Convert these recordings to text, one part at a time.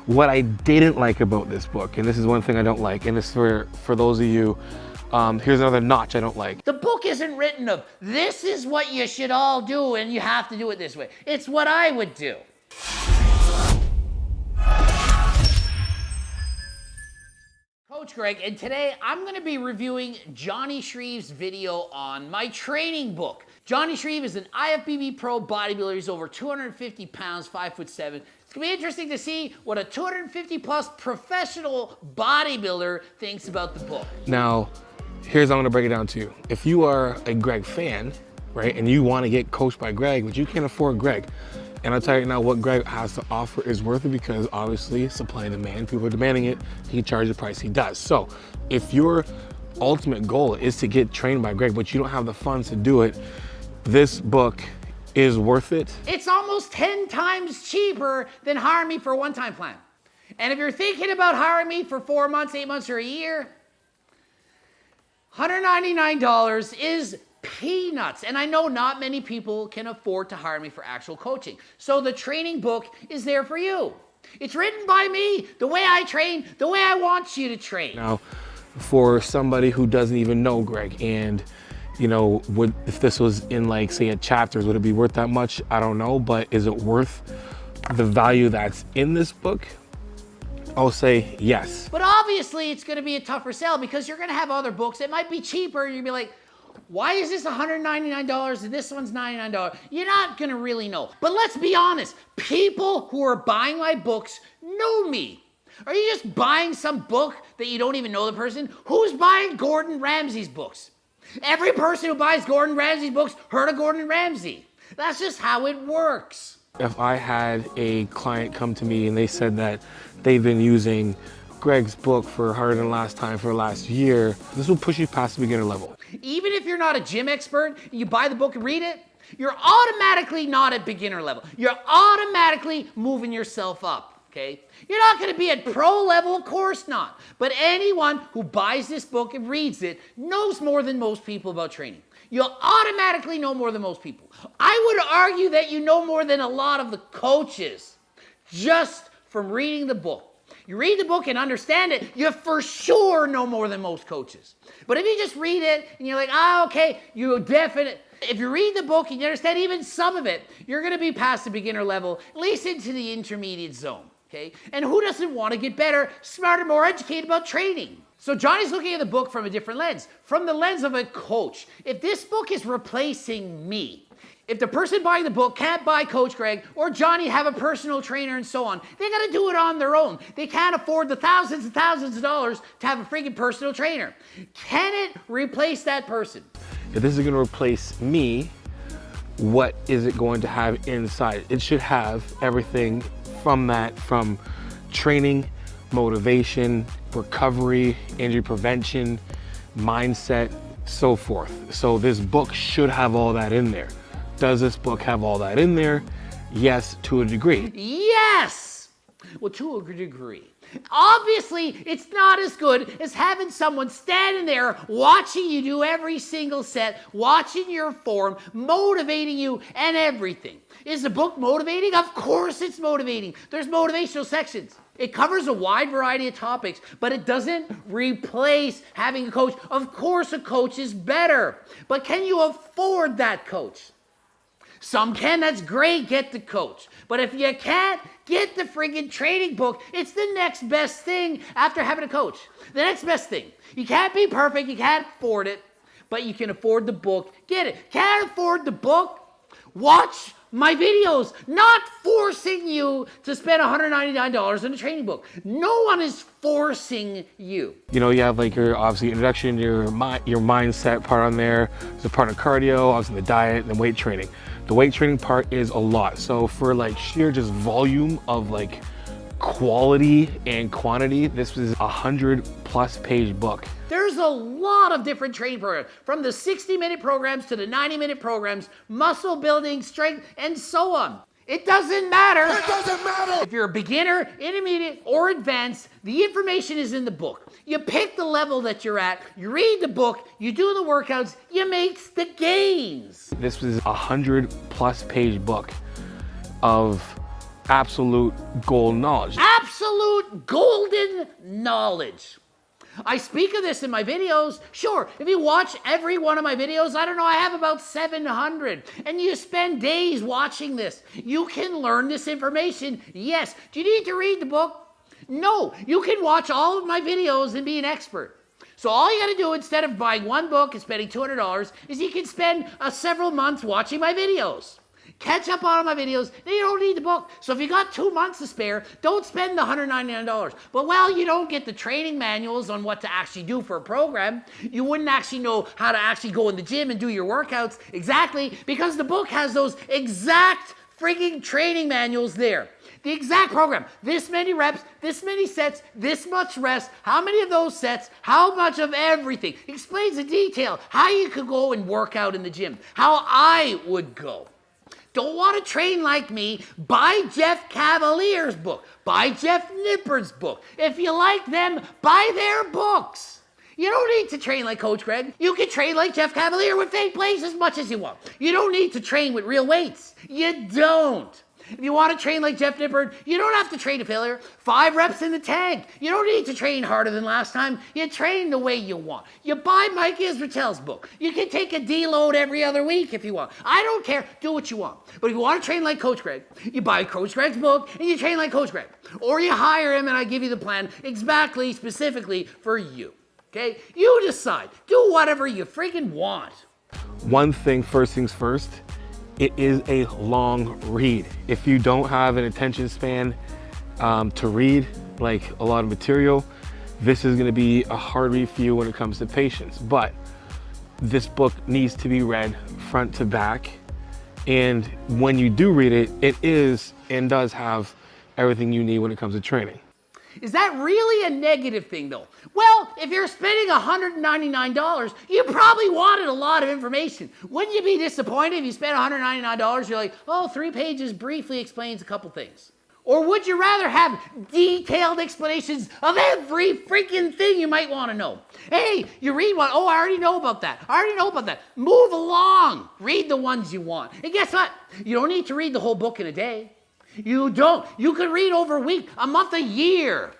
What I didn't like about this book, and this is one thing I don't like, and this is for those of you, here's another notch I don't like. The book isn't written of, this is what you should all do and you have to do it this way. It's what I would do. Coach Greg, and today I'm going to be reviewing Jonni Shreve's video on my training book. Jonni Shreve is an IFBB pro bodybuilder. He's over 250 pounds, 5'7". It's going to be interesting to see what a 250 plus professional bodybuilder thinks about the book. Now, here's how I'm going to break it down to you. If you are a Greg fan, right, and you want to get coached by Greg, but you can't afford Greg, and I'll tell you now what Greg has to offer is worth it, because obviously supply and demand, people are demanding it, he charges the price he does. So if your ultimate goal is to get trained by Greg, but you don't have the funds to do it, this book is worth it. It's almost 10 times cheaper than hiring me for a one-time plan. And if you're thinking about hiring me for 4 months, 8 months, or a year, $199 is peanuts. And I know not many people can afford to hire me for actual coaching. So the training book is there for you. It's written by me, the way I train, the way I want you to train. Now, for somebody who doesn't even know Greg, and you know, if this was in like, say, a chapters, would it be worth that much? I don't know, but is it worth the value that's in this book? I'll say yes. But obviously it's gonna be a tougher sell, because you're gonna have other books that might be cheaper, and you'll be like, why is this $199 and this one's $99? You're not gonna really know. But let's be honest, people who are buying my books know me. Are you just buying some book that you don't even know the person? Who's buying Gordon Ramsay's books? Every person who buys Gordon Ramsay's books heard of Gordon Ramsay. That's just how it works. If I had a client come to me and they said that they've been using Greg's book for Harder Than Last Time for the last year, this will push you past the beginner level. Even if you're not a gym expert, you buy the book and read it, you're automatically not at beginner level. You're automatically moving yourself up. Okay? You're not going to be at pro level, of course not. But anyone who buys this book and reads it knows more than most people about training. You'll automatically know more than most people. I would argue that you know more than a lot of the coaches just from reading the book. You read the book and understand it, you for sure know more than most coaches. But if you just read it and you're like, okay, you definitely. If you read the book and you understand even some of it, you're going to be past the beginner level, at least into the intermediate zone. Okay? And who doesn't want to get better, smarter, more educated about training? So Jonny's looking at the book from a different lens, from the lens of a coach. If this book is replacing me, if the person buying the book can't buy Coach Greg or Jonni, have a personal trainer and so on, they got to do it on their own. They can't afford the thousands and thousands of dollars to have a freaking personal trainer. Can it replace that person? If this is going to replace me, what is it going to have inside? It should have everything from that, from training, motivation, recovery, injury prevention, mindset, so forth. So this book should have all that in there. Does this book have all that in there? Yes, to a degree. Yes! Well, to a degree. Obviously, it's not as good as having someone standing there watching you do every single set, watching your form, motivating you and everything. Is the book motivating? Of course it's motivating. There's motivational sections. It covers a wide variety of topics, but it doesn't replace having a coach. Of course a coach is better, but can you afford that coach? Some can, that's great, get the coach. But if you can't, get the friggin' training book. It's the next best thing after having a coach. The next best thing. You can't be perfect, you can't afford it, but you can afford the book, get it. Can't afford the book? Watch my videos, not forcing you to spend $199 on a training book. No one is forcing you. You know, you have like your obviously introduction, your mindset part on there. There's a part of cardio, obviously the diet, and the weight training. The weight training part is a lot. So for like sheer just volume of like quality and quantity, this is 100+ page book. There's a lot of different training programs, from the 60-minute programs to the 90-minute programs, muscle building, strength, and so on. It doesn't matter. It doesn't matter. If you're a beginner, intermediate, or advanced, the information is in the book. You pick the level that you're at, you read the book, you do the workouts, you make the gains. This was 100+ page book of absolute gold knowledge. Absolute golden knowledge. I speak of this in my videos. Sure, if you watch every one of my videos, I don't know, I have about 700, and you spend days watching this. You can learn this information. Yes. Do you need to read the book? No. You can watch all of my videos and be an expert. So all you got to do instead of buying one book and spending $200 is you can spend several months watching my videos. Catch up on my videos, then you don't need the book. So if you got 2 months to spare, don't spend the $199. But while you don't get the training manuals on what to actually do for a program, you wouldn't actually know how to actually go in the gym and do your workouts exactly, because the book has those exact freaking training manuals there. The exact program, this many reps, this many sets, this much rest, how many of those sets, how much of everything. Explains in detail how you could go and work out in the gym, how I would go. Don't want to train like me? Buy Jeff Cavalier's book. Buy Jeff Nippard's book. If you like them, buy their books. You don't need to train like Coach Greg. You can train like Jeff Cavalier with fake plates as much as you want. You don't need to train with real weights. You don't. If you want to train like Jeff Nippard, you don't have to train to failure. 5 reps in the tank. You don't need to train harder than last time. You train the way you want. You buy Mike Israetel's book. You can take a deload every other week if you want. I don't care. Do what you want. But if you want to train like Coach Greg, you buy Coach Greg's book and you train like Coach Greg. Or you hire him and I give you the plan exactly, specifically for you. Okay? You decide. Do whatever you freaking want. One thing, first things first, it is a long read. If you don't have an attention span to read like a lot of material, this is gonna be a hard read for you when it comes to patience. But this book needs to be read front to back. And when you do read it, it is and does have everything you need when it comes to training. Is that really a negative thing though? Well, if you're spending $199, you probably wanted a lot of information. Wouldn't you be disappointed if you spent $199, you're like, oh, 3 pages briefly explains a couple things? Or would you rather have detailed explanations of every freaking thing you might want to know? Hey, you read one, oh, I already know about that. I already know about that. Move along. Read the ones you want. And guess what? You don't need to read the whole book in a day. You don't. You can read over a week, a month, a year.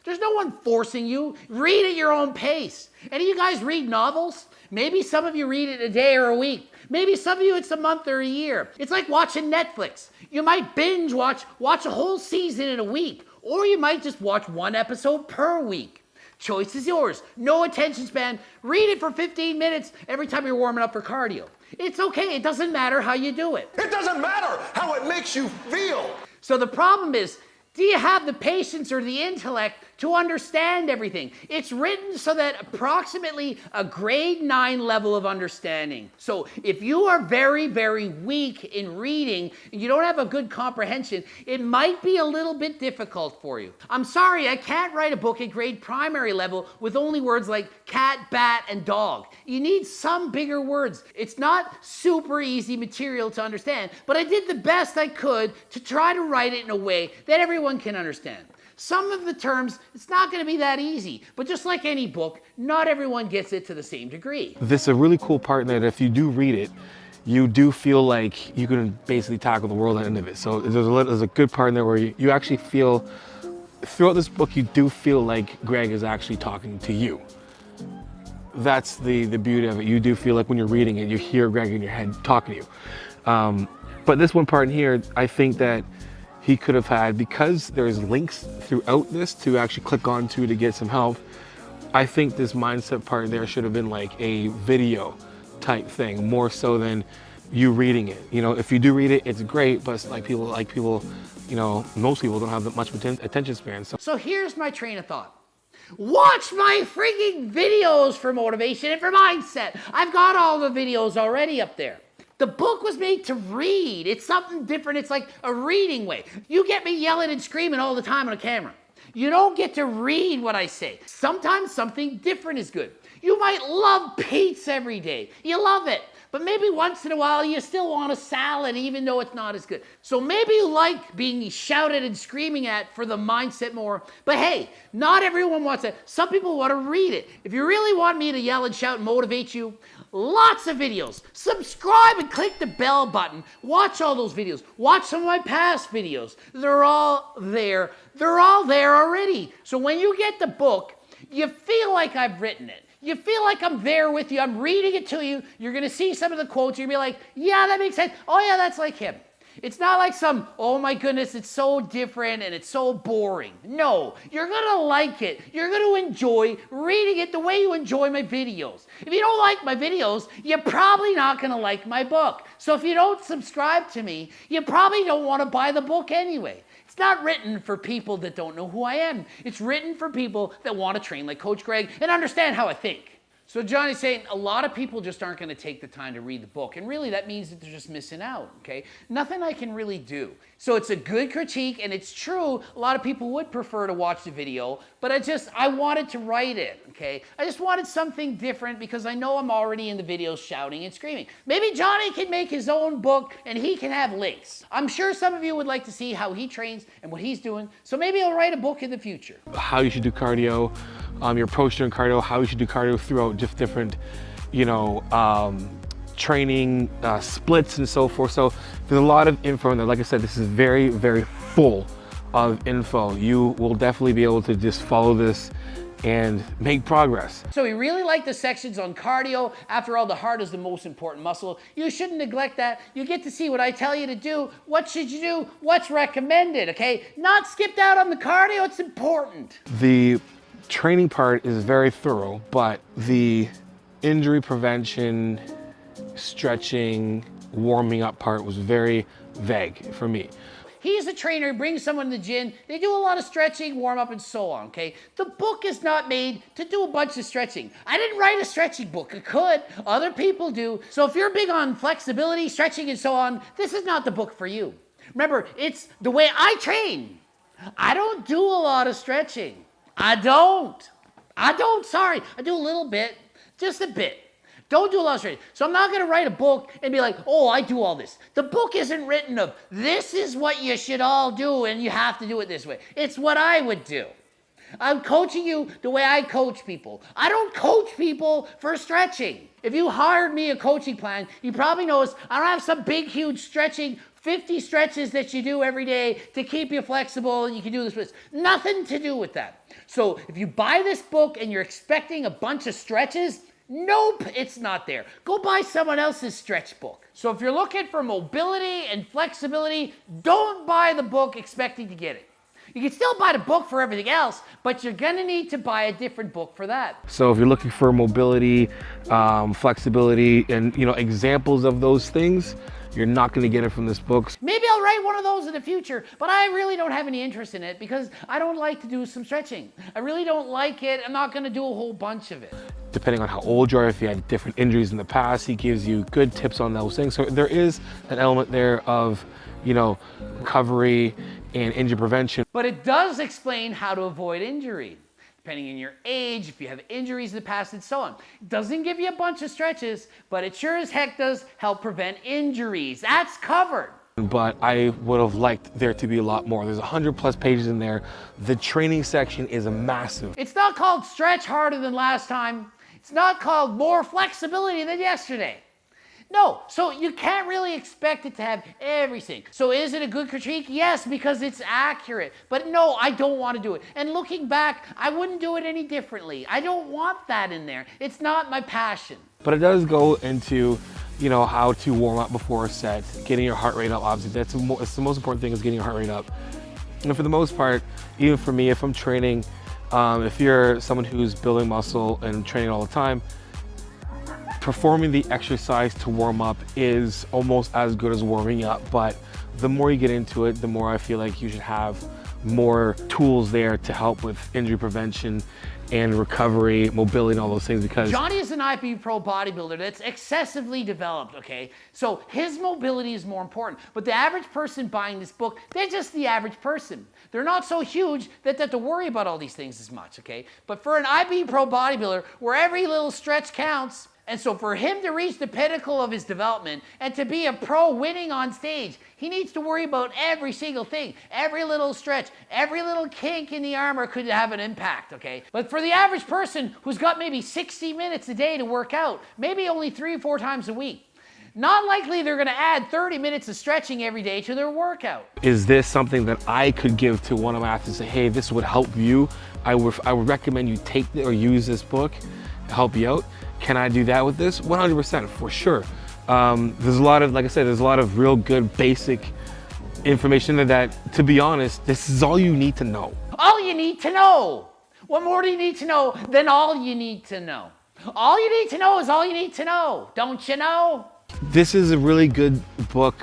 There's no one forcing you. Read at your own pace. Any of you guys read novels? Maybe some of you read it a day or a week. Maybe some of you it's a month or a year. It's like watching Netflix. You might binge watch a whole season in a week, or you might just watch 1 episode per week. Choice is yours. No attention span. Read it for 15 minutes every time you're warming up for cardio. It's okay. It doesn't matter how you do it. It doesn't matter how it makes you feel. So the problem is, do you have the patience or the intellect to understand everything? It's written so that approximately a grade 9 level of understanding. So if you are very, very weak in reading and you don't have a good comprehension, it might be a little bit difficult for you. I'm sorry, I can't write a book at grade primary level with only words like cat, bat, and dog. You need some bigger words. It's not super easy material to understand, but I did the best I could to try to write it in a way that everyone can understand. Some of the terms, it's not going to be that easy, but just like any book, not everyone gets it to the same degree. This is a really cool part that if you do read it, you do feel like you can basically tackle the world at the end of it. So there's a good part in there where you actually feel, throughout this book, you do feel like Greg is actually talking to you. That's the beauty of it. You do feel like when you're reading it, you hear Greg in your head talking to you. But this one part in here, I think that he could have had, because there's links throughout this to actually click onto to get some help. I think this mindset part there should have been like a video type thing, more so than you reading it. You know, if you do read it, it's great, but it's like people, you know, most people don't have that much attention span. So here's my train of thought. Watch my freaking videos for motivation and for mindset. I've got all the videos already up there. The book was made to read. It's something different. It's like a reading way. You get me yelling and screaming all the time on a camera. You don't get to read what I say. Sometimes something different is good. You might love pizza every day. You love it. But maybe once in a while you still want a salad even though it's not as good. So maybe you like being shouted and screaming at for the mindset more. But hey, not everyone wants that. Some people want to read it. If you really want me to yell and shout and motivate you, Lots of videos. Subscribe and click the bell button. Watch all those videos. Watch some of my past videos. They're all there. They're all there already. So when you get the book, you feel like I've written it. You feel like I'm there with you. I'm reading it to you. You're going to see some of the quotes. You're going to be like, yeah, that makes sense. Oh, yeah, that's like him. It's not like some, oh my goodness, it's so different and it's so boring. No, you're going to like it. You're going to enjoy reading it the way you enjoy my videos. If you don't like my videos, you're probably not going to like my book. So if you don't subscribe to me, you probably don't want to buy the book anyway. It's not written for people that don't know who I am. It's written for people that want to train like Coach Greg and understand how I think. So Jonny's saying a lot of people just aren't going to take the time to read the book. And really that means that they're just missing out, okay? Nothing I can really do. So it's a good critique, and it's true, a lot of people would prefer to watch the video, but I wanted to write it, okay? I just wanted something different because I know I'm already in the videos shouting and screaming. Maybe Jonny can make his own book and he can have links. I'm sure some of you would like to see how he trains and what he's doing, so maybe he'll write a book in the future. How you should do cardio, your approach to cardio, how you should do cardio throughout just different, training splits and so forth. So there's a lot of info in there. Like I said, this is very, very full of info. You will definitely be able to just follow this and make progress. So we really like the sections on cardio. After all, the heart is the most important muscle. You shouldn't neglect that. You get to see what I tell you to do. What should you do? What's recommended, okay? Not skipped out on the cardio, it's important. The training part is very thorough, but the injury prevention, stretching, warming up part was very vague for me. He's a trainer, brings someone to the gym, they do a lot of stretching, warm up, and so on, okay? The book is not made to do a bunch of stretching. I didn't write a stretching book. I could, other people do. So if you're big on flexibility, stretching, and so on, this is not the book for you. Remember, it's the way I train. I don't do a lot of stretching. I don't, sorry. I do a little bit, just a bit. Don't do a lot of stretching. So I'm not going to write a book and be like, oh, I do all this. The book isn't written of, this is what you should all do and you have to do it this way. It's what I would do. I'm coaching you the way I coach people. I don't coach people for stretching. If you hired me a coaching plan, you probably notice I don't have some big, huge stretching, 50 stretches that you do every day to keep you flexible and you can do this with. Nothing to do with that. So if you buy this book and you're expecting a bunch of stretches, nope, it's not there. Go buy someone else's stretch book. So if you're looking for mobility and flexibility, don't buy the book expecting to get it. You can still buy the book for everything else, but you're gonna need to buy a different book for that. So if you're looking for mobility, flexibility, and examples of those things, you're not going to get it from this book. Maybe I'll write one of those in the future, but I really don't have any interest in it because I don't like to do some stretching. I really don't like it. I'm not going to do a whole bunch of it. Depending on how old you are, if you had different injuries in the past, he gives you good tips on those things. So there is an element there of, recovery and injury prevention. But it does explain how to avoid injury. Depending on your age, if you have injuries in the past, and so on. It doesn't give you a bunch of stretches, but it sure as heck does help prevent injuries. That's covered. But I would have liked there to be a lot more. There's 100+ pages in there. The training section is massive. It's not called stretch harder than last time. It's not called more flexibility than yesterday. No, so you can't really expect it to have everything. So is it a good critique? Yes, because it's accurate. But no, I don't want to do it. And looking back, I wouldn't do it any differently. I don't want that in there. It's not my passion. But it does go into, how to warm up before a set, getting your heart rate up. Obviously, that's the most important thing is getting your heart rate up. And for the most part, even for me, if I'm training, if you're someone who's building muscle and training all the time, performing the exercise to warm up is almost as good as warming up, but the more you get into it, the more I feel like you should have more tools there to help with injury prevention and recovery, mobility, and all those things, because Jonny is an IFBB Pro bodybuilder that's excessively developed, okay? So his mobility is more important. But the average person buying this book, they're just the average person. They're not so huge that they have to worry about all these things as much, okay? But for an IFBB Pro bodybuilder, where every little stretch counts, And so for him to reach the pinnacle of his development and to be a pro winning on stage, he needs to worry about every single thing. Every little stretch, every little kink in the armor could have an impact, okay? But for the average person who's got maybe 60 minutes a day to work out, maybe only 3 or 4 times a week, not likely they're gonna add 30 minutes of stretching every day to their workout. Is this something that I could give to one of my athletes and say, hey, this would help you? I would recommend you take or use this book to help you out. Can I do that with this? 100%, for sure. There's a lot of, like I said, there's a lot of real good basic information that, to be honest, this is all you need to know. All you need to know. What more do you need to know than all you need to know? All you need to know is all you need to know. Don't you know? This is a really good book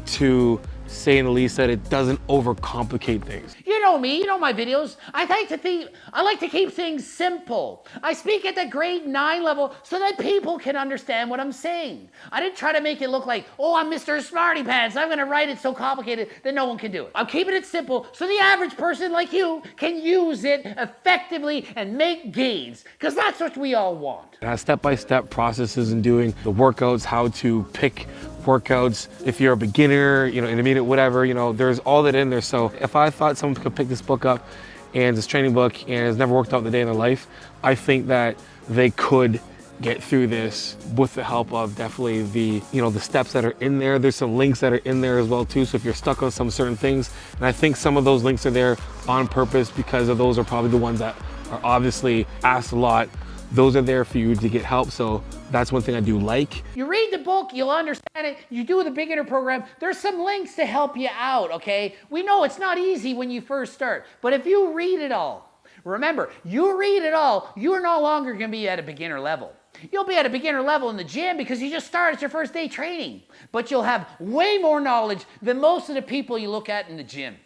to say in the least that it doesn't overcomplicate things. You know me, you know my videos. I like to keep things simple. I speak at the grade 9 level so that people can understand what I'm saying. I didn't try to make it look like, oh, I'm Mr. Smarty Pants. I'm gonna write it so complicated that no one can do it. I'm keeping it simple so the average person like you can use it effectively and make gains, because that's what we all want. It has step-by-step processes in doing the workouts, how to pick workouts. If you're a beginner, intermediate, whatever, there's all that in there. So if I thought someone could pick this book up and this training book and has never worked out in a day in their life, I think that they could get through this with the help of definitely the steps that are in there. There's some links that are in there as well too. So if you're stuck on some certain things, and I think some of those links are there on purpose because of those are probably the ones that are obviously asked a lot. Those are there for you to get help. So that's one thing I do like. You read the book, you'll understand it. You do the beginner program, there's some links to help you out, okay? We know it's not easy when you first start, but if you read it all, remember, you read it all, you're no longer gonna be at a beginner level. You'll be at a beginner level in the gym because you just started your first day training, but you'll have way more knowledge than most of the people you look at in the gym.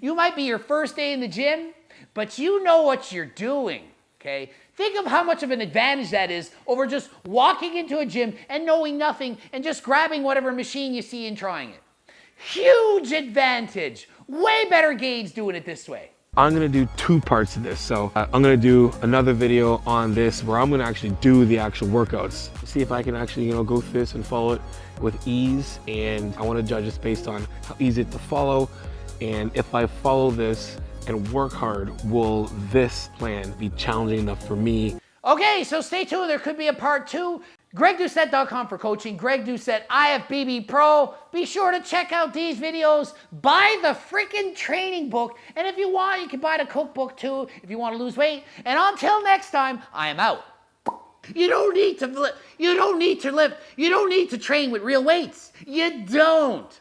You might be your first day in the gym, but you know what you're doing, okay? Think of how much of an advantage that is over just walking into a gym and knowing nothing and just grabbing whatever machine you see and trying it. Huge advantage. Way better gains doing it this way. I'm gonna do 2 parts of this. So I'm gonna do another video on this where I'm gonna actually do the actual workouts. See if I can actually, go through this and follow it with ease. And I wanna judge this based on how easy it is to follow. And if I follow this and work hard, will this plan be challenging enough for me? Okay, so stay tuned. There could be a part 2. GregDoucette.com for coaching. Greg Doucette, IFBB Pro. Be sure to check out these videos. Buy the freaking training book. And if you want, you can buy the cookbook too if you want to lose weight. And until next time, I am out. You don't need to lift. You don't need to train with real weights. You don't.